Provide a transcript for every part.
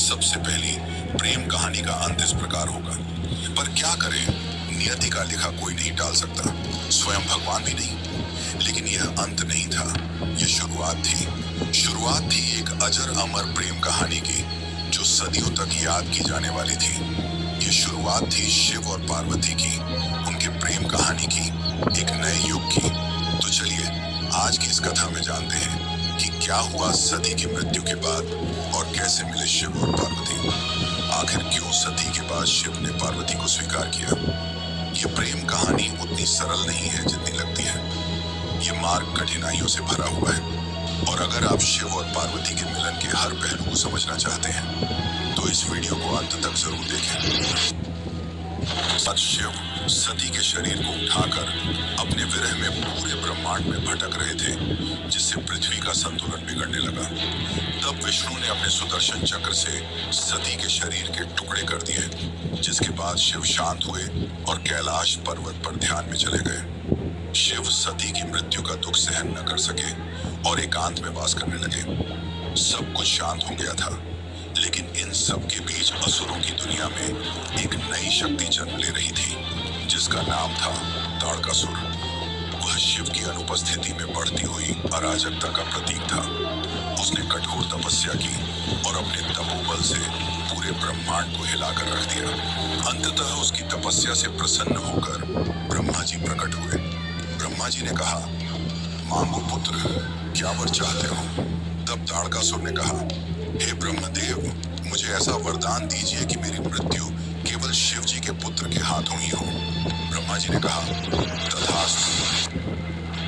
सबसे पहली प्रेम कहानी का अंत इस प्रकार होगा। पर क्या करें, नियति का लिखा कोई नहीं टाल सकता, स्वयं भगवान भी नहीं। लेकिन यह अंत नहीं था, यह शुरुआत थी। शुरुआत थी एक अजर अमर प्रेम कहानी की, जो सदियों तक याद की जाने वाली थी। ये शुरुआत थी शिव और पार्वती की, उनके प्रेम कहानी की, एक नए युग की। तो चलिए आज की इस कथा में जानते हैं कि क्या हुआ सती की मृत्यु के बाद और कैसे मिले शिव और पार्वती। आखिर क्यों सती के बाद शिव ने पार्वती को स्वीकार किया। ये प्रेम कहानी उतनी सरल नहीं है जितनी लगती है। ये मार्ग कठिनाइयों से भरा हुआ है, और अगर आप शिव और पार्वती के मिलन के हर पहलू को समझना चाहते हैं तो इस वीडियो को अंत तक जरूर देखें। आज शिव सती के शरीर को उठाकर अपने विरह में पूरे ब्रह्मांड में भटक रहे थे, जिससे पृथ्वी का संतुलन बिगड़ने लगा। तब विष्णु ने अपने सुदर्शन चक्र से सती के शरीर के टुकड़े कर दिए, जिसके बाद शिव शांत हुए और कैलाश पर्वत पर ध्यान में चले गए। शिव सती की मृत्यु का दुख सहन न कर सके और एकांत में वास करने लगे। सब कुछ शांत हो गया था, लेकिन इन सब के बीच असुरों की दुनिया में एक नई शक्ति जन्म ले रही थी, जिसका नाम था ताड़कासुर। वह शिव की अनुपस्थिति में बढ़ती हुई अराजकता का प्रतीक था। उसने कठोर तपस्या की और अपने तपोबल से पूरे ब्रह्मांड को हिलाकर रख दिया। अंततः उसकी तपस्या से प्रसन्न होकर ब्रह्मा जी प्रकट हुए। ब्रह्मा जी ने कहा, मांगो पुत्र, क्या वर चाहते हो। तब ताड़कासुर ने कहा, हे ब्रह्मदेव, मुझे ऐसा वरदान दीजिए कि मेरी मृत्यु केवल शिव जी के पुत्र के हाथों ही हो। ब्रह्मा जी ने कहा, तथास्तु।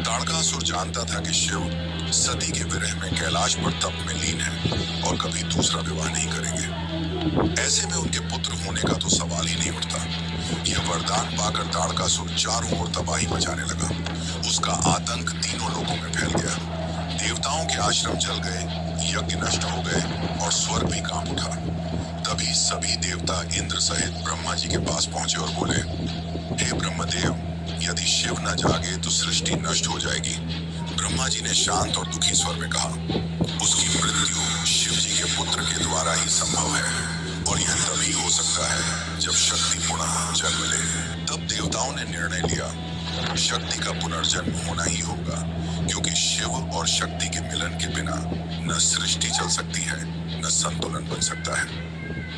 ताड़कासुर जानता था कि शिव सती के विरह में कैलाश पर तप में लीन है और कभी दूसरा विवाह नहीं करेंगे। ऐसे में उनके पुत्र होने का तो सवाल ही नहीं उठता। यह वरदान पाकर ताड़कासुर चारों ओर तबाही मचाने लगा। उसका आतंक तीनों लोगों में फैल गया। देवताओं के आश्रम जल गए, यज्ञ नष्ट हो गए और स्वर्ग भी कांप उठा। तभी सभी देवता इंद्र सहित ब्रह्मा जी के पास पहुंचे और बोले, हे ब्रह्मदेव, यदि शिव न जागे तो सृष्टि नष्ट हो जाएगी। ब्रह्मा जी ने शांत और दुखी स्वर में कहा, उसकी मृत्यु शिव जी के पुत्र के द्वारा ही संभव है, और यह तभी हो सकता है जब शक्ति पुनः जन्म ले। तब देवताओं ने निर्णय लिया, शक्ति का पुनर्जन्म होना ही होगा, क्योंकि शिव और शक्ति के मिलन के बिना न सृष्टि चल सकती है, न संतुलन बन सकता है।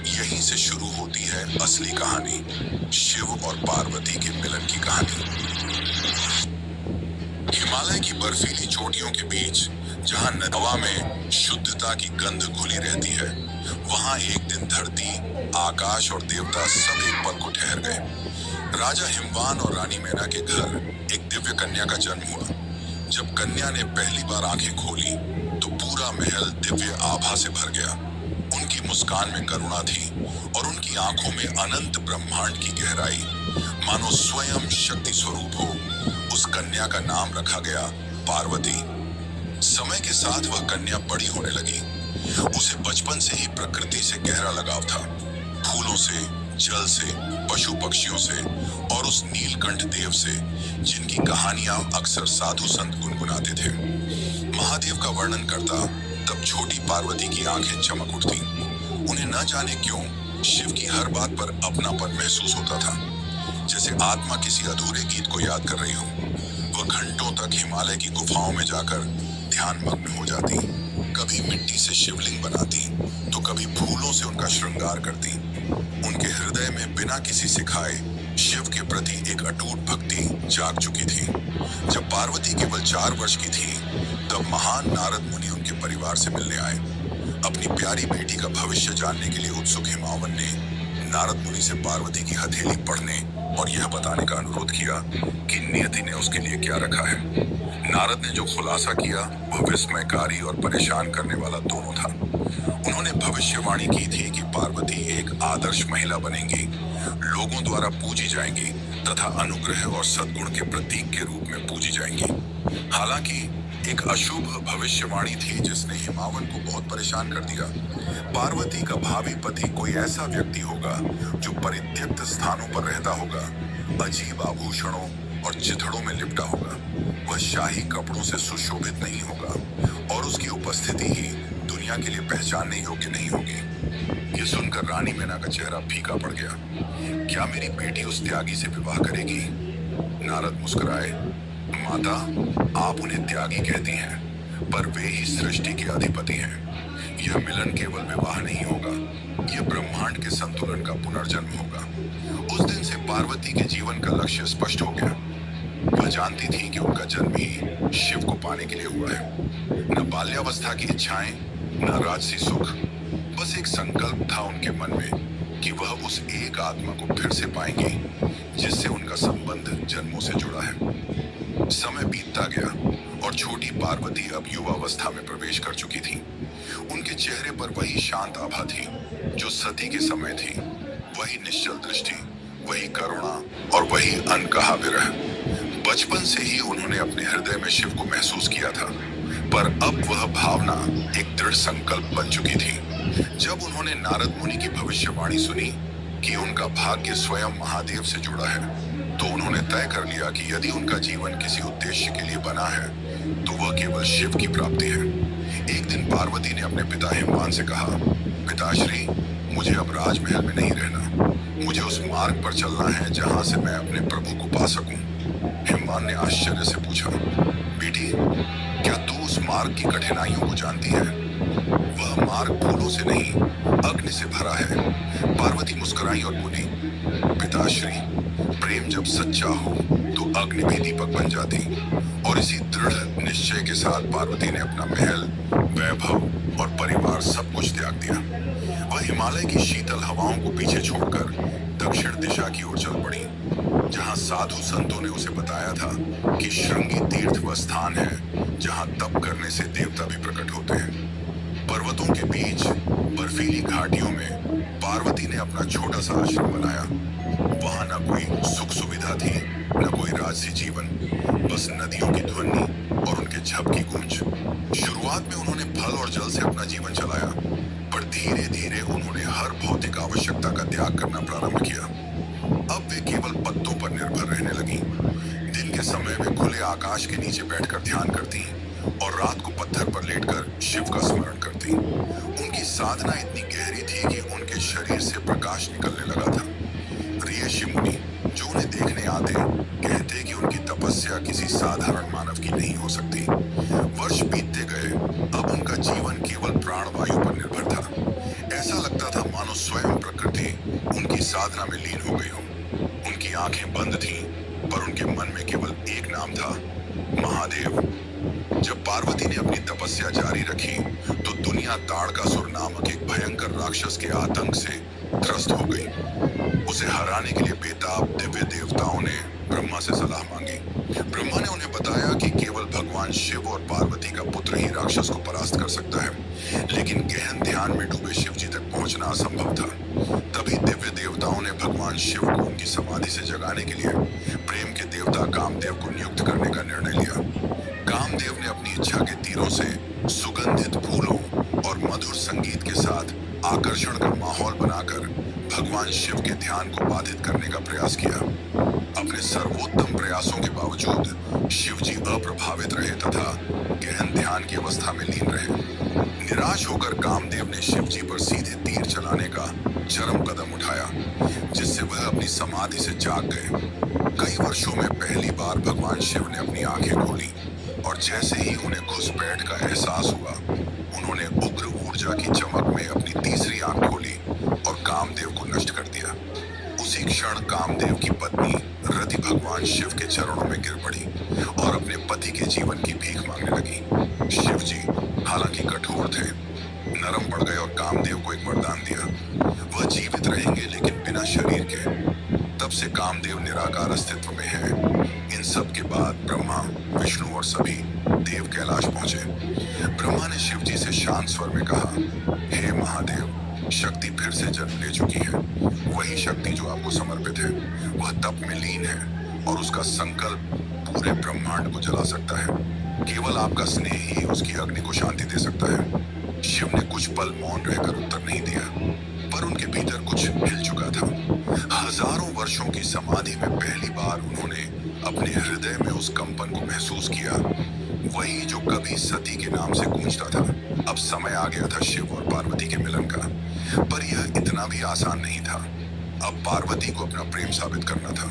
यहीं से शुरू होती है असली कहानी, शिव और पार्वती के मिलन की कहानी। हिमालय की बर्फीली चोटियों के बीच, जहां हवा में शुद्धता की गंध घुली रहती है, वहां एक दिन धरती, आकाश और देवता सब एक पल को ठहर गए। राजा हिमवान और रानी मैना के घर एक दिव्य कन्या का जन्म हुआ। जब कन्या ने पहली बार आंखें खोली तो पूरा महल दिव्य आभा से भर गया। उनकी मुस्कान में करुणा थी और उनकी आंखों में अनंत ब्रह्मांड की गहराई, मानो स्वयं शक्ति स्वरूप हो। उस कन्या का नाम रखा गया पार्वती। समय के साथ वह कन्या बड़ी होने लगी। उसे बचपन से ही प्रकृति से गहरा लगाव था, फूलों से, जल से, पशु पक्षियों से और उस नीलकंठ देव से, जिनकी कहानियां अक्सर साधु संत गुनगुनाते थे। महादेव का वर्णन करता तब छोटी पार्वती की आंखें चमक उठती। उन्हें न जाने क्यों शिव की हर बात पर अपनापन महसूस होता था, जैसे आत्मा किसी अधूरे गीत को याद कर रही हो। वह घंटों तक हिमालय की गुफाओं में जाकर ध्यान मग्न हो जाती। कभी मिट्टी से शिवलिंग बनाती तो कभी फूलों से उनका श्रृंगार करती। उनके हृदय में बिना किसी सिखाए शिव के प्रति एक अटूट भक्ति जाग चुकी थी। जब पार्वती केवल 4 वर्ष की थी, तब महान नारद मुनि उनके परिवार से मिलने आए। अपनी प्यारी बेटी का भविष्य जानने के लिए उत्सुक हिमावन ने नारद मुनि से पार्वती की हथेली पढ़ने और यह बताने का अनुरोध किया कि नियति ने उसके लिए क्या रखा है। नारद ने जो खुलासा किया वह विस्मयकारी और परेशान करने वाला दोनों था। उन्होंने भविष्यवाणी की थी कि पार्वती एक आदर्श महिला बनेंगी, लोगों द्वारा पूजी जाएंगी तथा अनुग्रह और सद्गुण के प्रतीक के रूप में पूजी जाएंगी। हालांकि एक अशुभ भविष्यवाणी थी जिसने हिमावन को बहुत परेशान कर दिया। पार्वती का भावी पति कोई ऐसा व्यक्ति होगा जो परित्यक्त स्थानों पर रहता होगा, अजीब आभूषणों और चिथड़ों में लिपटा होगा। वह शाही कपड़ों से सुशोभित नहीं होगा और उसकी उपस्थिति ही दुनिया दुनिया के लिए पहचानने योग्य नहीं होगी। ये सुनकर रानी मीना का चेहरा फीका पड़ गया। क्या मेरी बेटी उस त्यागी से विवाह करेगी? नारद मुस्कुराए। माता, आप उन्हें त्यागी कहती हैं, पर वे ही सृष्टि के अधिपति हैं। यह मिलन केवल विवाह नहीं होगा, यह ब्रह्मांड के संतुलन का पुनर्जन्म होगा। उस दिन से पार्वती के जीवन का लक्ष्य स्पष्ट हो गया। वह जानती थी कि उनका जन्म ही शिव को पाने के लिए हुआ है। न बाल्यावस्था की इच्छाएं, न राजसी सुख, बस एक संकल्प था उनके मन में कि वह उस एक आत्मा को फिर से पाएंगी जिससे उनका संबंध जन्मों से जुड़ा है। समय बीतता गया और छोटी पार्वती अब युवावस्था में प्रवेश कर चुकी थी। उनके चेहरे पर वही शांत आभा थी जो सती के समय थी, वही निश्चल दृष्टि, वही करुणा और वही अनकहा विरह। बचपन से ही उन्होंने अपने हृदय में शिव को महसूस किया था, पर अब वह भावना एक दृढ़ संकल्प बन चुकी थी। जब उन्होंने नारद मुनि की भविष्यवाणी सुनी कि उनका भाग्य स्वयं महादेव से जुड़ा है, तो उन्होंने तय कर लिया कि यदि उनका जीवन किसी उद्देश्य के लिए बना है तो वह केवल शिव की प्राप्ति है। एक दिन पार्वती ने अपने पिता हिमवान से कहा, पिताश्री, मुझे अब राजमहल में नहीं रहना, मुझे उस मार्ग पर चलना है जहां से मैं अपने प्रभु को पा सकूं। हिमवान ने आश्चर्य से पूछा, बेटी, क्या तू उस मार्ग की कठिनाइयों को जानती है? वह मार्ग फूलों से नहीं, अग्नि से भरा है। पार्वती मुस्कुराई और बोली, पिताश्री, प्रेम जब सच्चा हो तो अग्नि भी दीपक बन जाती। और इसी दृढ़ निश्चय के साथ पार्वती ने अपना महल, वैभव और परिवार सब कुछ त्याग दिया। वह हिमालय की शीतल हवाओं को पीछे छोड़कर दक्षिण दिशा की ओर चल पड़ी, जहां साधु संतों ने उसे बताया था कि श्रृंगी तीर्थ वह स्थान है जहां तप करने से देवता भी प्रकट होते हैं। पर्वतों के बीच बर्फीली घाटियों में पार्वती ने अपना छोटा सा आश्रम बनाया। वहां न कोई सुख सुविधा थी, न कोई राजसी जीवन, बस नदियों की ध्वनि और उनके झपकी गूंज। शुरुआत में उन्होंने फल और जल से अपना जीवन चलाया, पर धीरे धीरे उन्होंने हर भौतिक आवश्यकता का त्याग करना प्रारंभ किया। अब वे केवल पत्तों पर निर्भर रहने लगी। दिन के समय वे खुले आकाश के नीचे बैठकर ध्यान करती और रात को पत्थर पर लेटकर शिव का स्मरण करती। उनकी साधना इतनी गहरी थी कि उनके शरीर से प्रकाश निकलने लगा था। ऋषि मुनि जो उन्हें देखने आते कहते कि उनकी तपस्या किसी साधारण मानव की नहीं हो सकती। वर्ष बीतते गए, अब उनका जीवन केवल प्राणवायु पर निर्भर था। ऐसा लगता था मानो स्वयं प्रकृति उनकी साधना में लीन हो गई हो। उनकी आंखें बंद थीं, पर उनके मन में केवल एक नाम था, महादेव। जब पार्वती ने अपनी तपस्या जारी रखी तो दुनिया ताड़कासुर नामक एक भयंकर राक्षस के आतंक से त्रस्त हो गई। उसे हराने के लिए बेताब दिव्य देवताओं ने ब्रह्मा से सलाह मांगी। ब्रह्मा ने उन्हें बताया कि केवल भगवान शिव और पार्वती का पुत्र ही राक्षस को परास्त कर सकता है, लेकिन गहन ध्यान में डूबे शिव जी तक पहुंचना असंभव था। तभी दिव्य देवताओं ने भगवान शिव को उनकी समाधि से जगाने के लिए प्रेम के देवता कामदेव को नियुक्त करने का निर्णय लिया। कामदेव ने अपनी इच्छा के तीरों से सुगंधित फूलों और मधुर संगीत के साथ आकर्षण का माहौल बनाकर भगवान शिव के ध्यान को बाधित करने का प्रयास किया। अपने सर्वोत्तम प्रयासों के बावजूद शिव जी अप्रभावित रहे तथा गहन ध्यान की अवस्था में लीन रहे। निराश होकर कामदेव ने शिव जी पर सीधे तीर चलाने का चरम कदम उठाया, जिससे वह अपनी समाधि से जाग गए। कई वर्षों में पहली बार भगवान शिव ने अपनी आंखें खोली और जैसे ही उन्हें घुसपैठ का एहसास हुआ, उन्होंने उग्र ऊर्जा की चमक में अपनी तीसरी आंख खोली और कामदेव को नष्ट कर दिया। उसी क्षण कामदेव की पत्नी रति भगवान शिव के चरणों में गिर पड़ी और अपने पति के जीवन की भीख मांगने लगी। शिव जी हालांकि कठोर थे, नरम पड़ गए और कामदेव को एक वरदान दिया, वह जीवित रहेंगे लेकिन बिना शरीर के। तब से कामदेव निराकार अस्तित्व में है। इन सब के बाद ब्रह्मा, विष्णु और सभी देव कैलाश पहुंचे। ब्रह्मा ने शिव जी से शांत स्वर में कहा, हे महादेव, शक्ति फिर से जन्म ले चुकी है। वही शक्ति जो आपको समर्पित है, वह तप में लीन है और उसका संकल्प पूरे ब्रह्मांड को जला सकता है। केवल आपका स्नेह ही उसकी अग्नि को शांति दे सकता है। शिव ने कुछ पल मौन रहकर उत्तर नहीं दिया, पर उनके भीतर कुछ हिल चुका था। हजारों वर्षों की समाधि में पहली बार उन्होंने अपने हृदय में उस कंपन को महसूस किया, वही जो कभी सती के नाम से गूंजता था, अब समय आ गया था शिव और पार्वती के मिलन का, पर यह इतना भी आसान नहीं था। अब पार्वती को अपना प्रेम साबित करना था।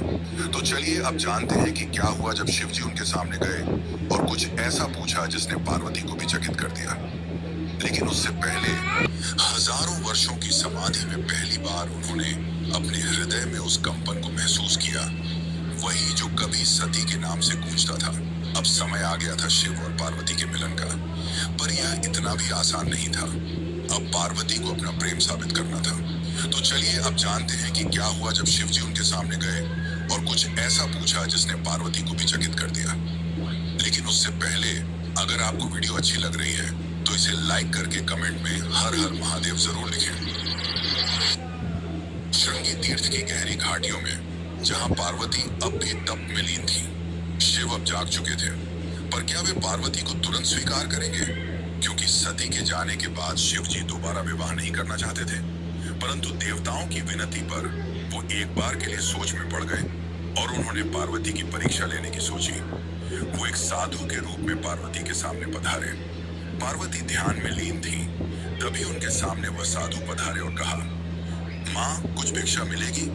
तो चलिए अब जानते हैं कि क्या हुआ जब शिव जी उनके सामने गए और कुछ ऐसा पूछा जिसने पार्वती को भी चकित कर दिया। लेकिन उससे पहले हजारों वर्षों की समाधि में पहली बार उन्होंने अपने हृदय में उस कंपन को महसूस किया, वही जो कभी सती के नाम से गूंजता था। अब समय आ गया था शिव और पार्वती के मिलन का, पर यह इतना भी आसान नहीं था। अब पार्वती को अपना प्रेम साबित करना था। तो चलिए अब जानते हैं कि क्या हुआ जब शिव जी उनके सामने गए और कुछ ऐसा पूछा जिसने पार्वती को भी चकित कर दिया। लेकिन उससे पहले अगर आपको वीडियो अच्छी लग रही है तो इसे लाइक करके कमेंट में हर हर महादेव जरूर लिखें। श्रृंगी तीर्थ की गहरी घाटियों में जहां पार्वती अब भी तप में लीन थी, शिव अब जाग चुके थे। पर क्या वे पार्वती को तुरंत स्वीकार करेंगे? क्योंकि सती के जाने के बाद शिव जी दोबारा विवाह नहीं करना चाहते थे, परंतु देवताओं की विनती पर वो एक बार के लिए सोच में पड़ गए और उन्होंने पार्वती की परीक्षा लेने की सोची। वो एक साधु के रूप में पार्वती के सामने पधारे। पार्वती ध्यान में लीन थी, तभी उनके सामने वह साधु पधारे और कहा, माँ कुछ भिक्षा मिलेगी?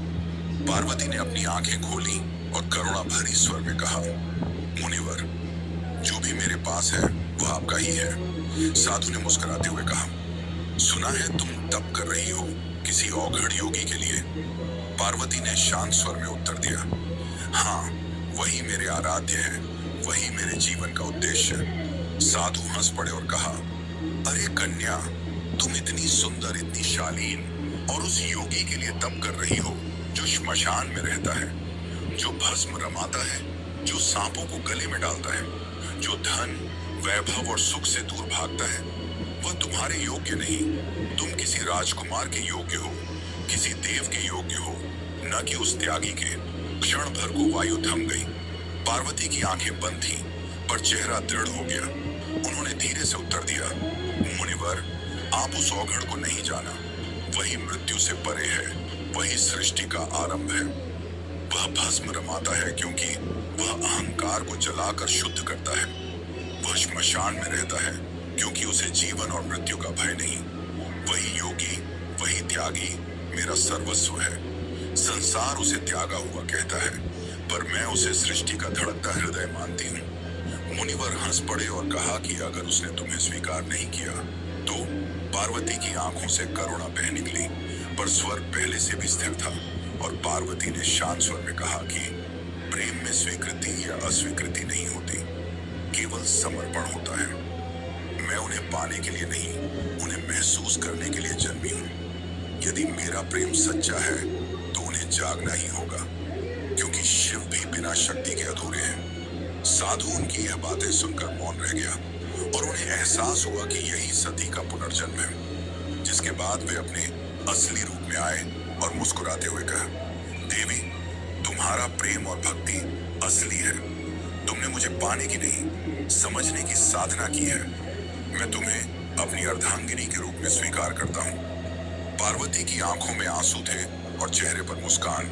पार्वती ने अपनी आंखें खोली और करुणा भरी स्वर में कहा, मुनिवर, जो भी मेरे पास है वह आपका ही है। साधु ने मुस्कुराते हुए कहा, सुना है तुम तप कर रही हो किसी औघड़ योगी के लिए। पार्वती ने शांत स्वर में उत्तर दिया, हाँ वही मेरे आराध्य है, वही मेरे जीवन का उद्देश्य। साधु हंस पड़े और कहा, अरे कन्या, तुम इतनी सुंदर, इतनी शालीन और उस योगी के लिए तप कर रही हो जो श्मशान में रहता है, जो भस्म रमाता है, जो सांपों को गले में डालता है, जो धन, वैभव और सुख से दूर भागता है। वह तुम्हारे योग्य नहीं। तुम किसी राजकुमार के योग्य हो, किसी देव के योग्य हो, न कि उस त्यागी के। क्षण भर को वायु थम गई। पार्वती की आंखें बंद थीं, पर चेहरा दृढ़ हो गया। उन्होंने धीरे से उत्तर दिया, मुनिवर, आप उस औघड़ को नहीं जाना। वही मृत्यु से परे है, वही सृष्टि का आरंभ है। वह भस्म रमाता है क्योंकि वह अहंकार को जलाकर शुद्ध करता है। वह श्मशान में रहता है क्योंकि उसे जीवन और मृत्यु का भय नहीं। वही योगी, वही त्यागी मेरा सर्वस्व है। संसार उसे त्यागा हुआ कहता है, पर मैं उसे सृष्टि का धड़कता हृदय मानती हूँ। मुनिवर हंस पड़े और कहा कि अगर उसने तुम्हें स्वीकार नहीं किया तो? पार्वती की आंखों से करुणा बह निकली, पर स्वर पहले से भी स्थिर था और पार्वती ने शांत स्वर में कहा कि प्रेम में स्वीकृति या अस्वीकृति नहीं होती, केवल समर्पण होता है। मैं उन्हें पाने के लिए नहीं, उन्हें महसूस करने के लिए जन्मी हूँ। यदि मेरा प्रेम सच्चा है तो उन्हें जागना ही होगा, क्योंकि शिव भी बिना शक्ति के अधूरे हैं। साधु उनकी यह बातें सुनकर मौन रह गया और उन्हें एहसास हुआ कि यही सती का पुनर्जन्म है। जिसके बाद वे अपने असली रूप में आए और मुस्कुराते हुए कहा, देवी, तुम्हारा प्रेम और भक्ति असली है। तुमने मुझे पाने की नहीं, समझने की साधना की है। मैं तुम्हें अपनी अर्धांगिनी के रूप में स्वीकार करता हूँ। पार्वती की आंखों में आंसू थे और चेहरे पर मुस्कान।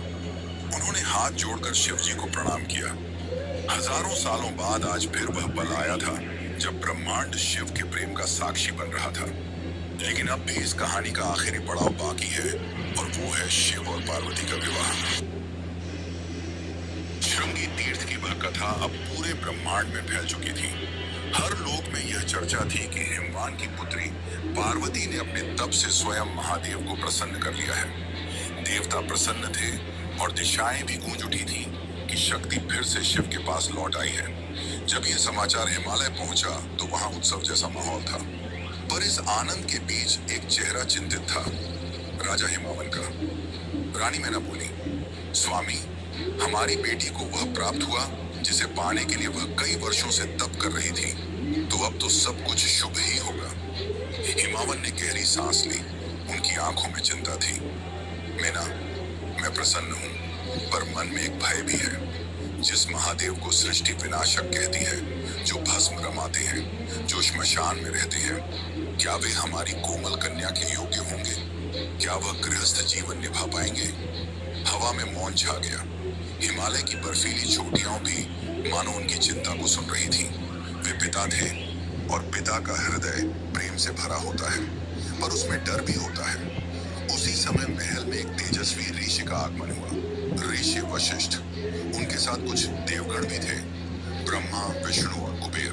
उन्होंने हाथ जोड़कर शिव जी को प्रणाम किया। हजारों सालों बाद आज फिर वह पल आया था जब ब्रह्मांड शिव के प्रेम का साक्षी बन रहा था। लेकिन अब भी इस कहानी का आखिरी पड़ाव बाकी है और वो है शिव और पार्वती का विवाह। श्रृंगी तीर्थ की वह कथा अब पूरे ब्रह्मांड में फैल चुकी थी। हर लोक में यह चर्चा थी कि हिमवान की पुत्री पार्वती ने अपने तप से स्वयं महादेव को प्रसन्न कर लिया है। देवता प्रसन्न थे और दिशाएं भी गूंज उठी थी कि शक्ति फिर से शिव के पास लौट आई है। जब यह समाचार हिमालय पहुंचा तो वहां उत्सव जैसा माहौल था, पर इस आनंद के बीच एक चेहरा चिंतित था, राजा हिमावन का। रानी मैना बोली, स्वामी, हमारी बेटी को वह प्राप्त हुआ जिसे पाने के लिए वह कई वर्षों से तप कर रही थी, तो अब तो सब कुछ शुभ ही होगा। हिमावन ने गहरी सांस ली। उनकी आंखों में चिंता थी। मैना, मैं प्रसन्न हूँ, पर मन में एक भय भी है। जिस महादेव को सृष्टि विनाशक कहती है, जो भस्म रमाते हैं, जो श्मशान में रहते हैं, क्या वे हमारी कोमल कन्या के योग्य होंगे? क्या वह गृहस्थ जीवन निभा पाएंगे? हवा में मौन छा गया। हिमालय की बर्फीली चोटियां भी मानो उनकी चिंता को सुन रही थी। वे पिता थे और पिता का हृदय प्रेम प्रेम से भरा होता है, पर उसमें डर भी होता है। उसी समय महल में एक तेजस्वी ऋषि का आगमन हुआ, ऋषि वशिष्ठ। उनके साथ कुछ देवगण भी थे, ब्रह्मा, विष्णु और कुबेर।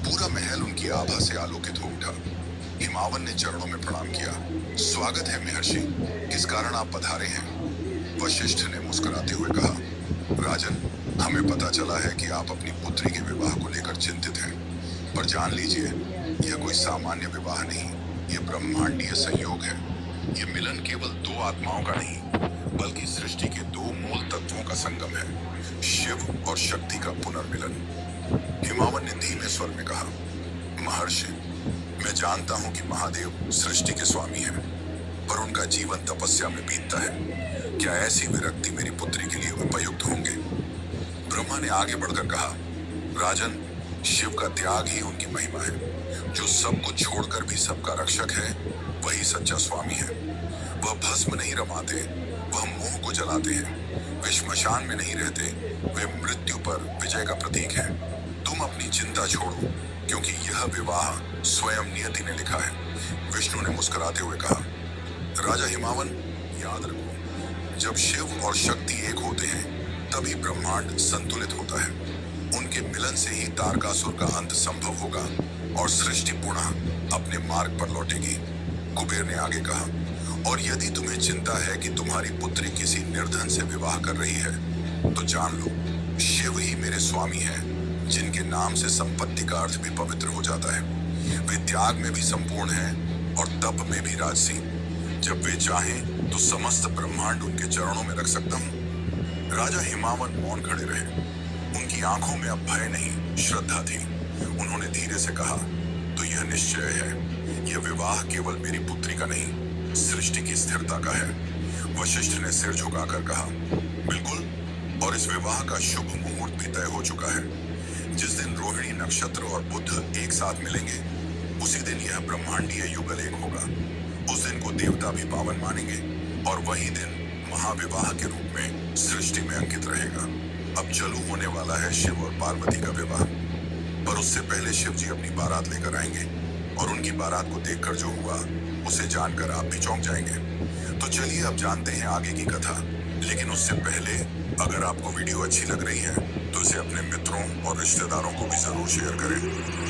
पूरा महल उनकी आभा से आलोकित हो उठा। हिमावन ने चरणों में प्रणाम किया। स्वागत है महर्षि, किस कारण आप पधारे हैं? वशिष्ठ ने मुस्कुराते हुए कहा, राजन, हमें पता चला है कि आप अपनी पुत्री के विवाह को लेकर चिंतित हैं, पर जान लीजिए, यह कोई सामान्य विवाह नहीं, यह ब्रह्मांडीय संयोग है। यह मिलन केवल दो आत्माओं का नहीं, बल्कि सृष्टि के दो मूल तत्वों का संगम है, शिव और शक्ति का पुनर्मिलन। हिमावन ने धीमे स्वर में कहा, महर्षि, मैं जानता हूं कि महादेव सृष्टि के स्वामी हैं, पर उनका जीवन तपस्या में बीतता है। क्या ऐसी विरक्ति मेरी पुत्री के लिए उपयुक्त होंगे? ब्रह्मा ने आगे बढ़कर कहा, राजन, शिव का त्याग ही उनकी महिमा है। जो सब कुछ छोड़कर भी सबका रक्षक है, वही सच्चा स्वामी है। वह भस्म नहीं रमाते, वह मोह को जलाते हैं। वे श्मशान में नहीं रहते, वे मृत्यु पर विजय का प्रतीक है। तुम अपनी चिंता छोड़ो, क्योंकि यह विवाह स्वयं नियति ने लिखा है। विष्णु ने मुस्कुराते हुए कहा, राजा हिमावन, याद रखो, जब शिव और शक्ति एक होते हैं, तभी ब्रह्मांड संतुलित होता है। उनके मिलन से ही तारकासुर का अंत संभव होगा और सृष्टि पुनः अपने मार्ग पर लौटेगी। कुबेर ने आगे कहा, और यदि तुम्हें चिंता है कि तुम्हारी पुत्री किसी निर्धन से विवाह कर रही है, तो जान लो, शिव ही मेरे स्वामी हैं, जिनके नाम से संपत्ति का अर्थ भी पवित्र हो जाता है। वे त्याग में भी संपूर्ण हैं और तप में भी राजसी। जब वे चाहें तो समस्त ब्रह्मांड उनके चरणों में रख सकता हूँ। राजा हिमावन मौन खड़े रहे। उनकी आंखों में अब भय नहीं, श्रद्धा थी। उन्होंने धीरे से कहा, तो यह निश्चय है, यह विवाह केवल मेरी पुत्री का नहीं, सृष्टि की स्थिरता का है। वशिष्ठ ने सिर झुकाकर कहा, बिल्कुल, और इस विवाह का शुभ मुहूर्त भी तय हो चुका है। जिस दिन रोहिणी नक्षत्र और बुध एक साथ मिलेंगे, उसी दिन यह ब्रह्मांडीय युगल एक होगा। उस दिन को देवता भी पावन मानेंगे और वही दिन महाविवाह के रूप में सृष्टि में अंकित रहेगा। अब चालू होने वाला है शिव और पार्वती का विवाह, पर उससे पहले शिव जी अपनी बारात लेकर आएंगे, और उनकी बारात को देखकर जो हुआ, उसे जानकर आप भी चौंक जाएंगे। तो चलिए अब जानते हैं आगे की कथा। लेकिन उससे पहले, अगर आपको वीडियो अच्छी लग रही है, तो इसे अपने मित्रों और रिश्तेदारों को भी जरूर शेयर करें।